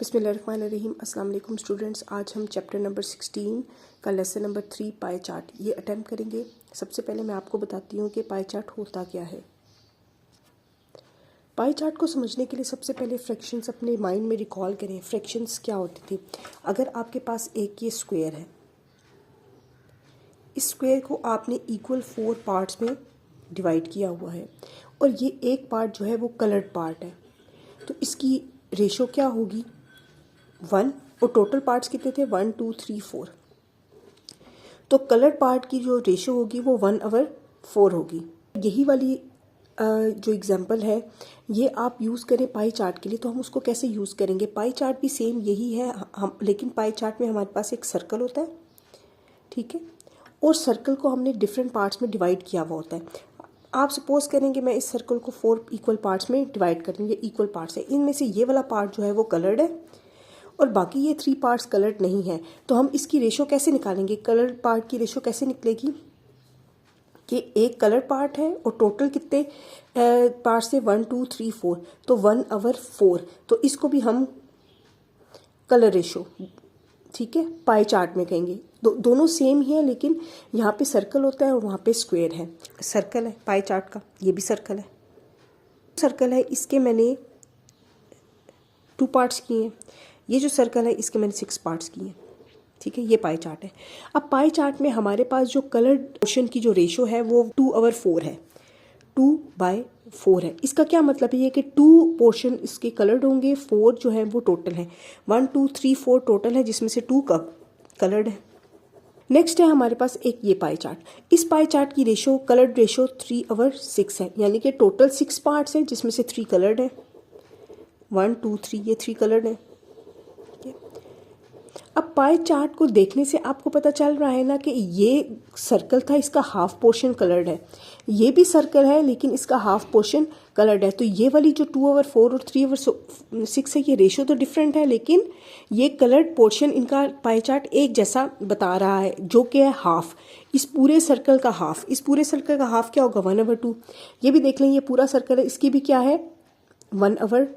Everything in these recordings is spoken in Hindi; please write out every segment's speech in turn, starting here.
बिस्मिल्लाहिर्रहमानिर्रहीम। अस्सलाम वालेकुम स्टूडेंट्स। आज हम चैप्टर नंबर 16 का लेसन नंबर 3 पाई चार्ट ये अटैम्प्ट करेंगे। सबसे पहले मैं आपको बताती हूँ कि पाई चार्ट होता क्या है। पाई चार्ट को समझने के लिए सबसे पहले फ्रैक्शंस अपने माइंड में रिकॉल करें। फ्रैक्शंस क्या होती थी? अगर आपके पास एक ये स्क्वायर है, इस स्क्वायर को आपने इक्वल 4 पार्ट्स में डिवाइड किया हुआ है और ये एक पार्ट जो है वो कलर्ड पार्ट है, तो इसकी रेशो क्या होगी? 1। और टोटल पार्ट्स कितने थे? 1 2 3 4। तो कलर्ड पार्ट की जो रेशो होगी वो 1/4 होगी। यही वाली जो एग्जांपल है ये आप यूज़ करें पाई चार्ट के लिए, तो हम उसको कैसे यूज़ करेंगे? पाई चार्ट भी सेम यही है हम, लेकिन पाई चार्ट में हमारे पास एक सर्कल होता है, ठीक है, और सर्कल को हमने डिफरेंट पार्ट्स में डिवाइड किया हुआ होता है। आप सपोज करेंगे मैं इस सर्कल को 4 इक्वल पार्ट्स में डिवाइड कर रही हूँ। ये इक्वल पार्ट्स है, इनमें से ये वाला पार्ट जो है वो कलर्ड है और बाकी ये 3 पार्ट्स कलर्ड नहीं है। तो हम इसकी रेशो कैसे निकालेंगे? कलर्ड पार्ट की रेशो कैसे निकलेगी कि एक कलर्ड पार्ट है और टोटल कितने पार्ट्स थे? 1 2 3 4, तो 1/4। तो इसको भी हम कलर रेशो, ठीक है, पाई चार्ट में कहेंगे। दोनों सेम ही है, लेकिन यहाँ पे सर्कल होता है और वहाँ पे स्क्वायर है। सर्कल है पाई चार्ट का, ये भी सर्कल है। सर्कल है, इसके मैंने 2 पार्ट्स किए हैं। ये जो सर्कल है इसके मैंने 6 पार्ट्स किए हैं, ठीक है। ये पाई चार्ट है। अब पाई चार्ट में हमारे पास जो कलर्ड पोर्शन की जो रेशो है वो 2/4 है, 2/4 है। इसका क्या मतलब है? ये कि 2 पोर्शन इसके कलर्ड होंगे, 4 जो है वो टोटल है। 1 2 3 4 टोटल है, जिसमें से 2 कलर्ड है। नेक्स्ट है हमारे पास एक ये पाई चार्ट। इस पाई चार्ट की रेशो, कलर्ड रेशो 3/6 है, यानी कि टोटल 6 पार्ट्स हैं जिसमें से 3 कलर्ड है। 1 2 3 ये 3 कलर्ड है। अब पाई चार्ट को देखने से आपको पता चल रहा है ना कि ये सर्कल था, इसका हाफ पोर्शन कलर्ड है। ये भी सर्कल है लेकिन इसका हाफ पोर्शन कलर्ड है। तो ये वाली जो 2/4 और 3/6 है, ये रेशो तो डिफरेंट है, लेकिन ये कलर्ड पोर्शन इनका पाई चार्ट एक जैसा बता रहा है, जो कि है हाफ। इस पूरे सर्कल का हाफ, इस पूरे सर्कल का हाफ क्या होगा? 1/2। ये भी देख लें, ये पूरा सर्कल है, इसकी भी क्या है? 1/2।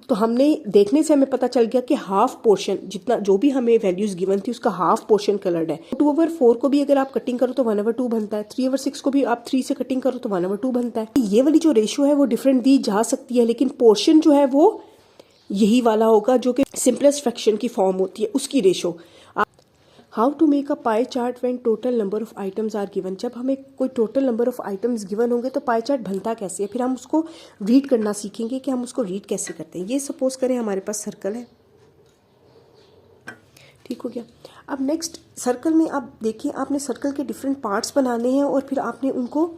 तो हमने देखने से हमें पता चल गया कि हाफ पोर्शन, जितना जो भी हमें वैल्यूज गिवन थी उसका हाफ पोर्शन कलर्ड है। 2/4 को भी अगर आप कटिंग करो तो 1/2 बनता है। 3/6 को भी आप 3 से कटिंग करो तो 1/2 बनता है। ये वाली जो रेशियो है वो डिफरेंट दी जा सकती है, लेकिन पोर्शन जो है वो यही वाला होगा, जो कि सिंपलेस्ट फ्रैक्शन की फॉर्म होती है उसकी ratio. How to make a pie chart when total number of items are given. जब हमें कोई total number of items given होंगे तो पाई चार्ट बनता कैसे है, फिर हम उसको रीड करना सीखेंगे कि हम उसको रीड कैसे करते हैं। ये सपोज करें हमारे पास सर्कल है, ठीक हो गया। अब नेक्स्ट सर्कल में आप देखिए, आपने सर्कल के डिफरेंट पार्ट्स बनाने हैं और फिर आपने उनको,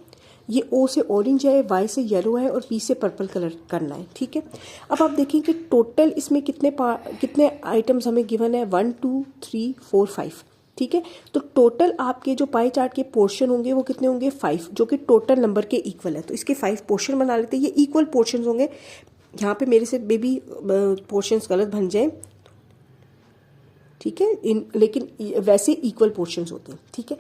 ये ओ से ऑरेंज है, वाई से येलो है और पी से पर्पल कलर करना है, ठीक है। अब आप देखिए कि टोटल इसमें कितने आइटम्स हमें गिवन है? 1 2 3 4 5, ठीक है। तो टोटल आपके जो पाई चार्ट के पोर्शन होंगे वो कितने होंगे? 5, जो कि टोटल नंबर के इक्वल है। तो इसके 5 पोर्शन बना लेते हैं, ये इक्वल पोर्शन होंगे। यहाँ पे मेरे से बेबी पोर्शन गलत बन जाए, ठीक है, लेकिन वैसे इक्वल पोर्शन होते हैं, ठीक है।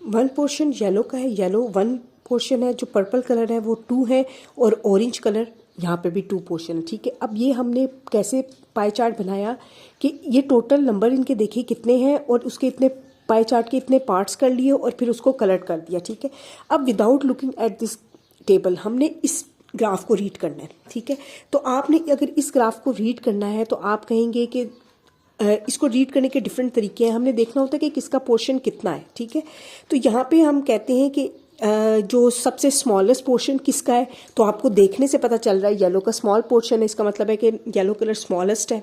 1 पोर्शन येलो का है, येलो 1 पोर्शन है। जो पर्पल कलर है वो 2 है और ऑरेंज कलर यहाँ पे भी 2 पोर्शन है, ठीक है। अब ये हमने कैसे पाई चार्ट बनाया कि ये टोटल नंबर इनके देखिए कितने हैं और उसके इतने पाई चार्ट के इतने पार्ट्स कर लिए और फिर उसको कलर कर दिया, ठीक है। अब without looking at this table हमने इस ग्राफ को रीड करना है, ठीक है। तो आपने अगर इस ग्राफ को रीड करना है तो आप कहेंगे कि इसको रीड करने के डिफरेंट तरीके हैं। हमने देखना होता है कि किसका पोर्शन कितना है, ठीक है। तो यहाँ पे हम कहते हैं कि जो सबसे स्मॉलेस्ट पोर्शन किसका है, तो आपको देखने से पता चल रहा है येलो का स्मॉल पोर्शन है, इसका मतलब है कि येलो कलर स्मॉलेस्ट है,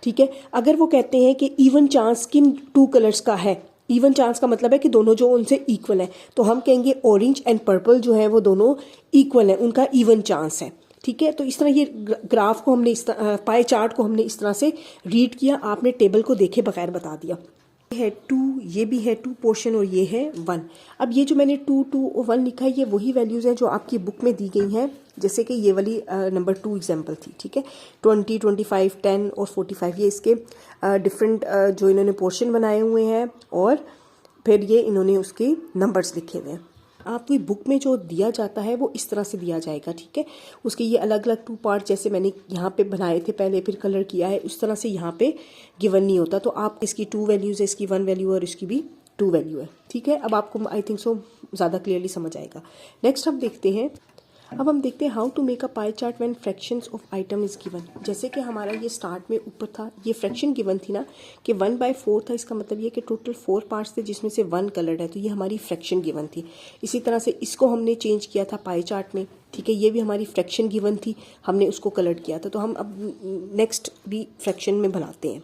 ठीक है। अगर वो कहते हैं कि इवन चांस किन 2 कलर्स का है, इवन चांस का मतलब है कि दोनों जो उनसे इक्वल है, तो हम कहेंगे ऑरेंज एंड पर्पल जो है वो दोनों इक्वल है, उनका इवन चांस है, ठीक है। तो इस तरह ये ग्राफ को हमने पाई चार्ट को हमने इस तरह से रीड किया। आपने टेबल को देखे बगैर बता दिया। ये है 2, ये भी है 2 पोर्शन और ये है 1। अब ये जो मैंने 2 2 और 1 लिखा है ये वही वैल्यूज़ हैं जो आपकी बुक में दी गई हैं, जैसे कि ये वाली नंबर 2 एग्जाम्पल थी, ठीक है। 20 25 10 और 45 ये इसके डिफरेंट जो इन्होंने पोर्शन बनाए हुए हैं और फिर ये इन्होंने उसके नंबर्स लिखे हुए हैं। आपकी बुक में जो दिया जाता है वो इस तरह से दिया जाएगा, ठीक है। उसके ये अलग अलग 2 पार्ट जैसे मैंने यहाँ पे बनाए थे पहले, फिर कलर किया है, उस तरह से यहाँ पे गिवन नहीं होता। तो आप इसकी 2 वैल्यूज़ है, इसकी 1 वैल्यू और इसकी भी 2 वैल्यू है, ठीक है। अब आपको आई थिंक सो ज़्यादा क्लियरली समझ आएगा। नेक्स्ट हम देखते हैं how to make a pie chart when fractions of item is given. जैसे कि हमारा ये स्टार्ट में ऊपर था, ये फ्रैक्शन गिवन थी ना कि 1/4 था, इसका मतलब ये कि टोटल 4 पार्ट्स थे जिसमें से 1 कलर्ड है, तो ये हमारी फ्रैक्शन गिवन थी। इसी तरह से इसको हमने चेंज किया था पाई चार्ट में, ठीक है, ये भी हमारी फ्रैक्शन गिवन थी, हमने उसको कलर्ड किया था। तो हम अब नेक्स्ट भी फ्रैक्शन में बनाते हैं।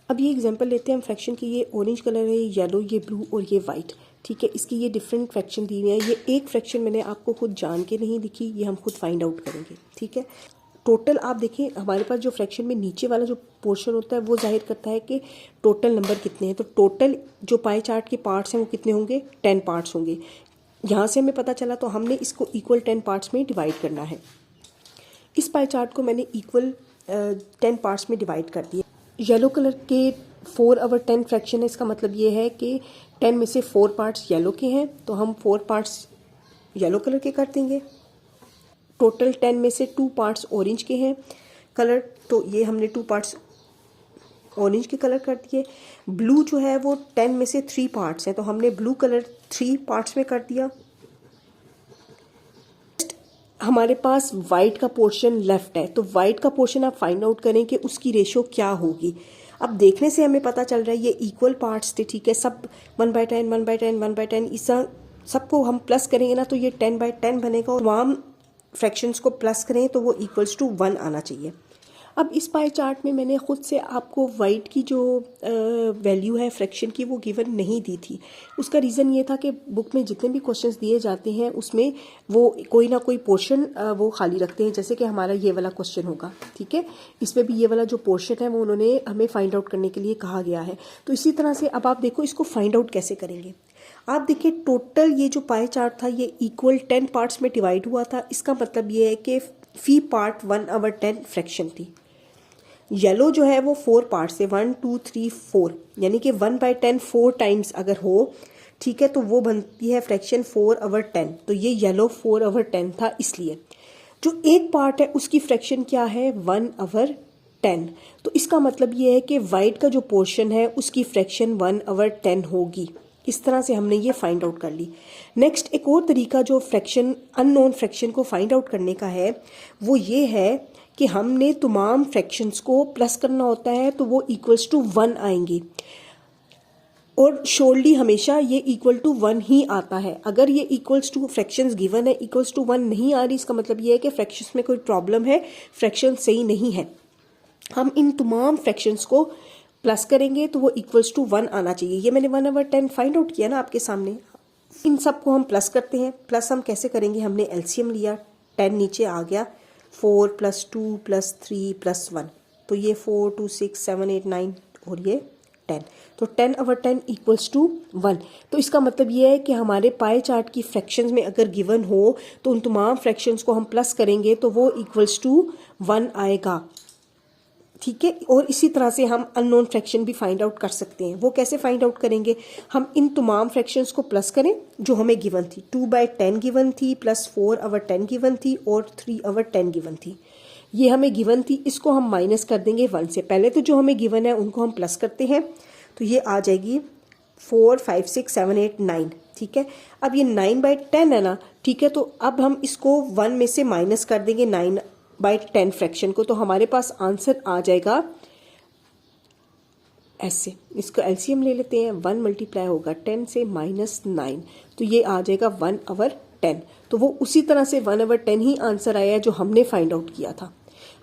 अब ये एग्जांपल लेते हैं हम फ्रैक्शन की, ये ऑरेंज कलर है, ये येलो, ये ब्लू और ये वाइट, ठीक है। इसकी ये डिफरेंट फ्रैक्शन दी हुई है। ये एक फ्रैक्शन मैंने आपको खुद जान के नहीं लिखी, ये हम खुद फाइंड आउट करेंगे, ठीक है। टोटल आप देखें हमारे पास जो फ्रैक्शन में नीचे वाला जो पोर्शन होता है वो जाहिर करता है कि टोटल नंबर कितने हैं। तो टोटल जो पाई चार्ट के पार्ट्स हैं वो कितने होंगे, 10 पार्ट्स होंगे। यहाँ से हमें पता चला, तो हमने इसको इक्वल 10 पार्ट्स में डिवाइड करना है। इस पाई चार्ट को मैंने इक्वल 10 पार्ट्स में डिवाइड कर दिया। येलो कलर के 4/10 फ्रैक्शन है, इसका मतलब ये है कि 10 में से 4 पार्ट्स येलो के हैं, तो हम 4 पार्ट्स येलो कलर के कर देंगे। टोटल 10 में से 2 पार्ट्स ऑरेंज के हैं कलर, तो ये हमने 2 पार्ट्स ऑरेंज के कलर कर दिए। ब्लू जो है वो 10 में से 3 पार्ट्स हैं, तो हमने ब्लू कलर 3 पार्ट्स में कर दिया। हमारे पास वाइट का पोर्शन लेफ्ट है, तो वाइट का पोर्शन आप फाइंड आउट करें कि उसकी रेशो क्या होगी। अब देखने से हमें पता चल रहा है ये इक्वल पार्ट्स थे, ठीक है, सब 1/10 1/10 1/10, इस सबको हम प्लस करेंगे ना तो ये 10/10 बनेगा, और तमाम फ्रैक्शंस को प्लस करें तो वो इक्वल्स टू 1 आना चाहिए। अब इस पाई चार्ट में मैंने खुद से आपको वाइट की जो वैल्यू है फ्रैक्शन की वो गिवन नहीं दी थी। उसका रीज़न ये था कि बुक में जितने भी क्वेश्चंस दिए जाते हैं उसमें वो कोई ना कोई पोर्शन वो खाली रखते हैं, जैसे कि हमारा ये वाला क्वेश्चन होगा, ठीक है, इसमें भी ये वाला जो पोर्शन है वो उन्होंने हमें फाइंड आउट करने के लिए कहा गया है। तो इसी तरह से अब आप देखो इसको फाइंड आउट कैसे करेंगे। आप देखिए टोटल ये जो पाई चार्ट था ये इक्वल 10 पार्ट्स में डिवाइड हुआ था, इसका मतलब ये है कि फी पार्ट 1/10 फ्रैक्शन थी। येलो जो है वो 4 पार्ट्स से 1 2 3 4, यानी कि 1/10 4 टाइम्स अगर हो, ठीक है, तो वो बनती है फ्रैक्शन 4/10। तो ये येलो 4/10 था, इसलिए जो एक पार्ट है उसकी फ्रैक्शन क्या है 1/10। तो इसका मतलब ये है कि वाइट का जो पोर्शन है उसकी फ्रैक्शन 1/10 होगी। इस तरह से हमने ये फाइंड आउट कर ली। नेक्स्ट एक और तरीका जो फ्रैक्शन अननोन फ्रैक्शन को फाइंड आउट करने का है वो ये है कि हमने तमाम फ्रैक्शंस को प्लस करना होता है, तो वो इक्वल्स टू 1 आएंगे, और शोरली हमेशा ये इक्वल टू 1 ही आता है। अगर ये इक्वल्स टू फ्रैक्शंस गिवन है इक्वल्स टू 1 नहीं आ रही, इसका मतलब ये है कि फ्रैक्शंस में कोई प्रॉब्लम है, फ्रैक्शन सही नहीं है। हम इन तमाम फ्रैक्शंस को प्लस करेंगे तो वो इक्वल्स टू 1 आना चाहिए। ये मैंने 1/10 फाइंड आउट किया ना आपके सामने। इन सब को हम प्लस करते हैं। प्लस हम कैसे करेंगे, हमने एलसीएम लिया, 10 नीचे आ गया, 4 + 2 + 3 + 1, तो ये 4 2 6 7 8 9 और ये 10, तो 10/10 इक्वल्स टू 1। तो इसका मतलब ये है कि हमारे पाई चार्ट की फ्रैक्शंस में अगर गिवन हो तो उन तमाम फ्रैक्शंस को हम प्लस करेंगे तो वो इक्वल्स टू 1 आएगा, ठीक है। और इसी तरह से हम अननोन फ्रैक्शन भी फाइंड आउट कर सकते हैं। वो कैसे फाइंड आउट करेंगे, हम इन तमाम फ्रैक्शंस को प्लस करें जो हमें गिवन थी। 2/10 गिवन थी, प्लस 4/10 गिवन थी और 3/10 गिवन थी, ये हमें गिवन थी। इसको हम माइनस कर देंगे 1 से। पहले तो जो हमें गिवन है उनको हम प्लस करते हैं, तो ये आ जाएगी 4 5 6 7 8 9, ठीक है। अब ये 9/10 है ना, ठीक है, तो अब हम इसको 1 में से माइनस कर देंगे 9/10 फ्रैक्शन को, तो हमारे पास आंसर आ जाएगा ऐसे। इसको एलसीएम ले लेते हैं, 1 मल्टीप्लाई होगा 10 से -9, तो ये आ जाएगा 1/10। तो वो उसी तरह से 1/10 ही आंसर आया है जो हमने फाइंड आउट किया था।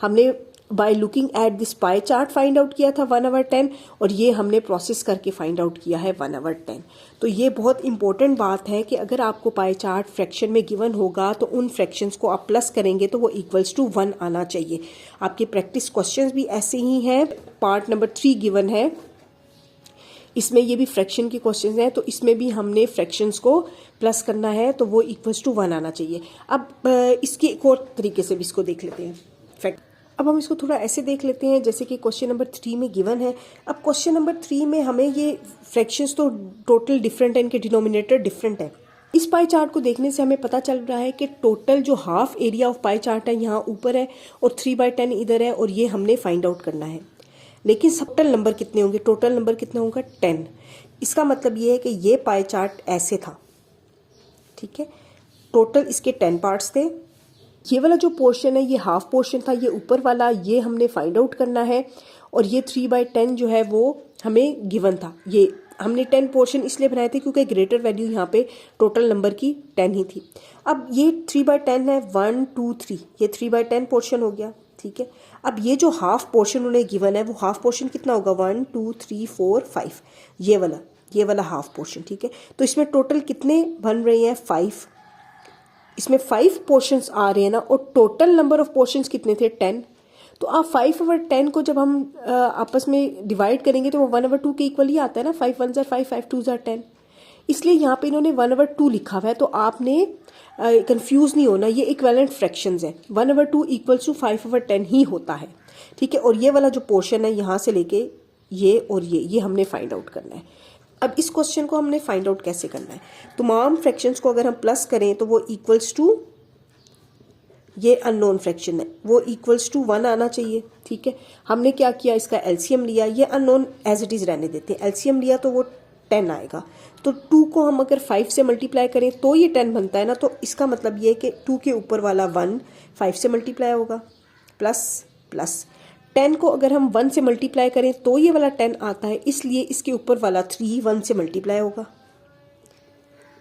हमने by looking at this pie chart find out किया था 1/10, और ये हमने प्रोसेस करके फाइंड आउट किया है 1/10। तो ये बहुत इंपॉर्टेंट बात है कि अगर आपको पाई चार्ट फ्रैक्शन में गिवन होगा तो उन फ्रैक्शंस को आप प्लस करेंगे तो वो इक्वल्स टू 1 आना चाहिए। आपके प्रैक्टिस क्वेश्चंस भी ऐसे ही हैं। पार्ट नंबर 3 गिवन है, इसमें ये भी फ्रैक्शन के क्वेश्चंस हैं, तो इसमें भी हमने फ्रैक्शंस को प्लस करना है तो वो इक्वल्स टू 1 आना चाहिए। अब इसके एक और तरीके से भी इसको देख लेते हैं। अब हम इसको थोड़ा ऐसे देख लेते हैं जैसे कि क्वेश्चन नंबर 3 में गिवन है। अब क्वेश्चन नंबर 3 में हमें ये फ्रैक्शंस तो टोटल डिफरेंट है, इनके डिनोमिनेटर डिफरेंट है। इस पाई चार्ट को देखने से हमें पता चल रहा है कि टोटल जो half area of pie chart है यहाँ ऊपर है और 3/10 इधर है, और ये हमने फाइंड आउट करना है। लेकिन टोटल नंबर कितने होंगे, टोटल नंबर कितना होगा 10। इसका मतलब ये है कि ये पाई चार्ट ऐसे था, ठीक है। टोटल इसके 10 पार्ट्स थे। ये वाला जो पोर्शन है ये हाफ पोर्शन था, ये ऊपर वाला, ये हमने फाइंड आउट करना है। और ये 3/10 जो है वो हमें गिवन था। ये हमने 10 पोर्शन इसलिए बनाए थे क्योंकि ग्रेटर वैल्यू यहाँ पे टोटल नंबर की 10 ही थी। अब ये 3/10 है, 1 2 3, ये 3/10 पोर्शन हो गया, ठीक है। अब ये जो हाफ पोर्शन उन्हें गिवन है वो हाफ पोर्शन कितना होगा, 1 2 3 4 5, ये वाला हाफ पोर्शन, ठीक है। तो इसमें टोटल कितने बन रहे हैं, 5। इसमें 5 पोर्शंस आ रहे हैं ना, और टोटल नंबर ऑफ पोर्शंस कितने थे, 10। तो आप 5/10 को जब हम आपस में डिवाइड करेंगे तो वो 1/2 के इक्वल ही आता है ना, 5 1 5 5 2 10। इसलिए यहाँ पे इन्होंने 1/2 लिखा हुआ है, तो आपने कंफ्यूज नहीं होना, ये इक्विवेलेंट फ्रैक्शंस है। 1/2 इक्वल्स टू 5/10 ही होता है, ठीक है। और ये वाला जो पोर्शन है यहाँ से लेके ये और ये हमने फाइंड आउट करना है। अब इस क्वेश्चन को हमने फाइंड आउट कैसे करना है, तमाम फ्रैक्शंस को अगर हम प्लस करें तो वो इक्वल्स टू, ये अननोन फ्रैक्शन है, वो इक्वल्स टू 1 आना चाहिए, ठीक है। हमने क्या किया, इसका एलसीएम लिया, ये अननोन एज इट इज रहने देते हैं। एलसीएम लिया तो वो 10 आएगा। तो 2 को हम अगर 5 से मल्टीप्लाई करें तो ये 10 बनता है ना, तो इसका मतलब ये है कि 2 के ऊपर वाला 1 5 से मल्टीप्लाई होगा, प्लस प्लस 10 को अगर हम 1 से मल्टीप्लाई करें तो ये वाला 10 आता है, इसलिए इसके ऊपर वाला 3 1 से मल्टीप्लाई होगा,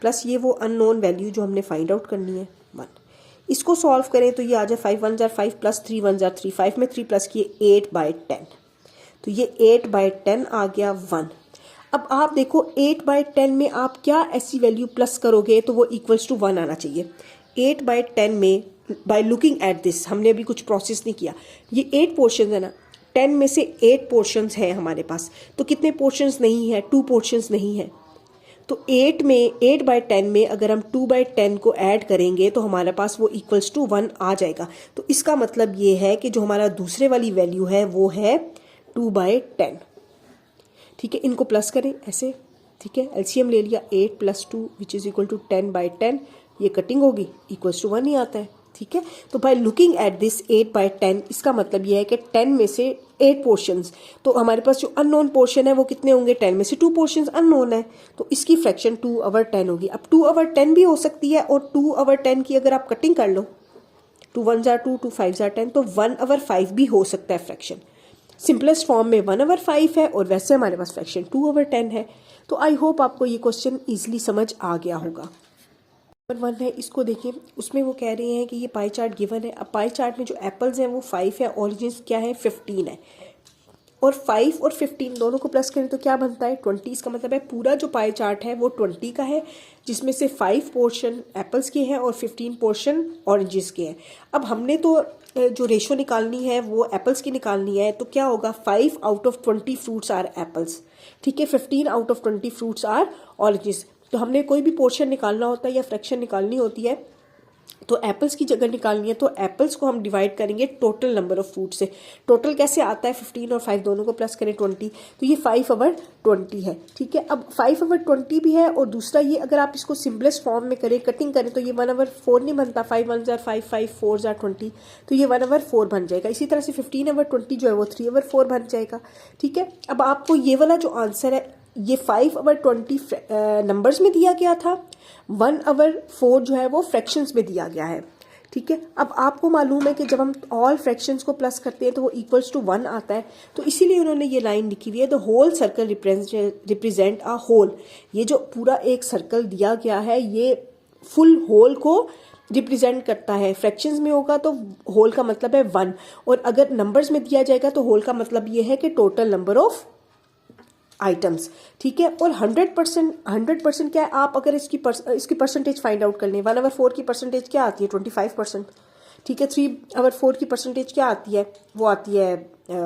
प्लस ये वो अननोन वैल्यू जो हमने फाइंड आउट करनी है 1। इसको सॉल्व करें तो ये आ जाए 5 1 5 प्लस 3 1 3, 5 में 3 प्लस किए 8/10, तो ये 8/10 आ गया 1। अब आप देखो 8/10 में आप क्या ऐसी वैल्यू प्लस करोगे तो वो इक्वल्स टू 1 आना चाहिए। 8/10 में बाय लुकिंग एट दिस, हमने अभी कुछ प्रोसेस नहीं किया, ये 8 पोर्शन है ना, 10 में से 8 पोर्शंस हैं हमारे पास, तो कितने पोर्शंस नहीं है, 2 पोर्शंस नहीं है। तो 8/10 में अगर हम 2/10 को ऐड करेंगे तो हमारे पास वो इक्वल्स टू 1 आ जाएगा। तो इसका मतलब ये है कि जो हमारा दूसरे वाली वैल्यू है वो है 2/10, ठीक है। इनको प्लस करें ऐसे, ठीक है। एलसीएम ले लिया, 8 + 2 विच इज इक्वल टू 10/10, ये कटिंग होगी, इक्वल्स टू 1 ही आता है, ठीक है। तो बाय लुकिंग एट दिस 8/10, इसका मतलब ये है कि 10 में से 8 पोर्शंस, तो हमारे पास जो अननोन पोर्शन है वो कितने होंगे, 10 में से 2 पोर्शंस अननोन है, तो इसकी फ्रैक्शन 2/10 होगी। अब 2/10 भी हो सकती है, और 2/10 की अगर आप कटिंग कर लो, 2 1 2 2 5 10, तो 1/5 भी हो सकता है फ्रैक्शन। सिंपलेस्ट फॉर्म में 1/5 है, और वैसे हमारे पास फ्रैक्शन 2/10 है। तो आई होप आपको ये क्वेश्चन ईजिली समझ आ गया होगा। नंबर 1 है, इसको देखिए, उसमें वो कह रहे हैं कि ये पाई चार्ट गिवन है। अब पाई चार्ट में जो एप्पल्स हैं वो 5 है, ऑरेंजेस क्या है 15 है, और 5 और 15 दोनों को प्लस करें तो क्या बनता है 20। इसका मतलब है पूरा जो पाई चार्ट है वो 20 का है, जिसमें से 5 पोर्शन एप्पल्स के हैं और 15 पोर्शन ऑरेंजेस के हैं। अब हमने तो जो रेशो निकालनी है वो एप्पल्स की निकालनी है, तो क्या होगा 5 out of 20 fruits are apples, ठीक है, 15 out of 20 fruits are oranges. तो हमने कोई भी पोर्शन निकालना होता है या फ्रैक्शन निकालनी होती है तो एप्पल्स की जगह निकालनी है, तो एप्पल्स को हम डिवाइड करेंगे टोटल नंबर ऑफ फ्रूट से। टोटल कैसे आता है, 15 और 5 दोनों को प्लस करें 20, तो ये 5/20 है, ठीक है। अब 5/20 भी है, और दूसरा ये अगर आप इसको सिंपलेस्ट फॉर्म में करें, कटिंग करें, तो ये 1/4 नहीं बनता, 5 1 5 5 4 20, तो ये 1/4 बन जाएगा। इसी तरह से 15/20 जो है वो 3/4 बन जाएगा, ठीक है। अब आपको ये वाला जो आंसर है ये 5/20 नंबर्स में दिया गया था, 1/4 जो है वो फ्रैक्शंस में दिया गया है, ठीक है। अब आपको मालूम है कि जब हम ऑल फ्रैक्शंस को प्लस करते हैं तो वो इक्वल्स टू 1 आता है, तो इसीलिए उन्होंने ये लाइन लिखी हुई है, the whole circle represent a whole. ये जो पूरा एक सर्कल दिया गया है ये फुल होल को रिप्रेजेंट करता है। फ्रैक्शंस में होगा तो होल का मतलब है 1, और अगर नंबर्स में दिया जाएगा तो होल का मतलब ये है कि टोटल नंबर ऑफ आइटम्स, ठीक है। और 100% क्या है, आप अगर इसकी परसेंटेज फाइंड आउट कर लें, 1/4 की परसेंटेज क्या आती है 25%, ठीक है। 3/4 की परसेंटेज क्या आती है, वो आती है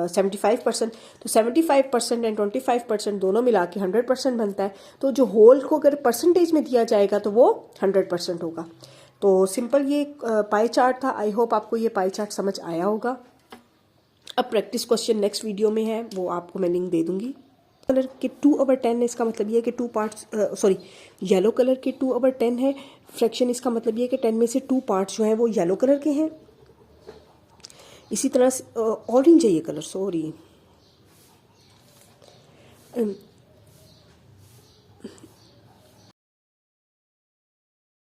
75%। तो 75% एंड 25% दोनों मिला के 100% बनता है। तो जो होल को अगर परसेंटेज में दिया जाएगा तो वो 100% होगा। तो सिंपल ये पाई चार्ट था। आई होप आपको ये पाई चार्ट समझ आया होगा। अब प्रैक्टिस क्वेश्चन नेक्स्ट वीडियो में है, वो आपको मैं लिंक दे दूंगी। कलर के 2/10 है, इसका मतलब ये है कि 2 पार्ट्स, सॉरी येलो कलर के 2/10 है फ्रैक्शन, इसका मतलब ये है कि 10 में से 2 पार्ट्स जो हैं वो येलो कलर के हैं। इसी तरह ऑरेंज है ये कलर, सॉरी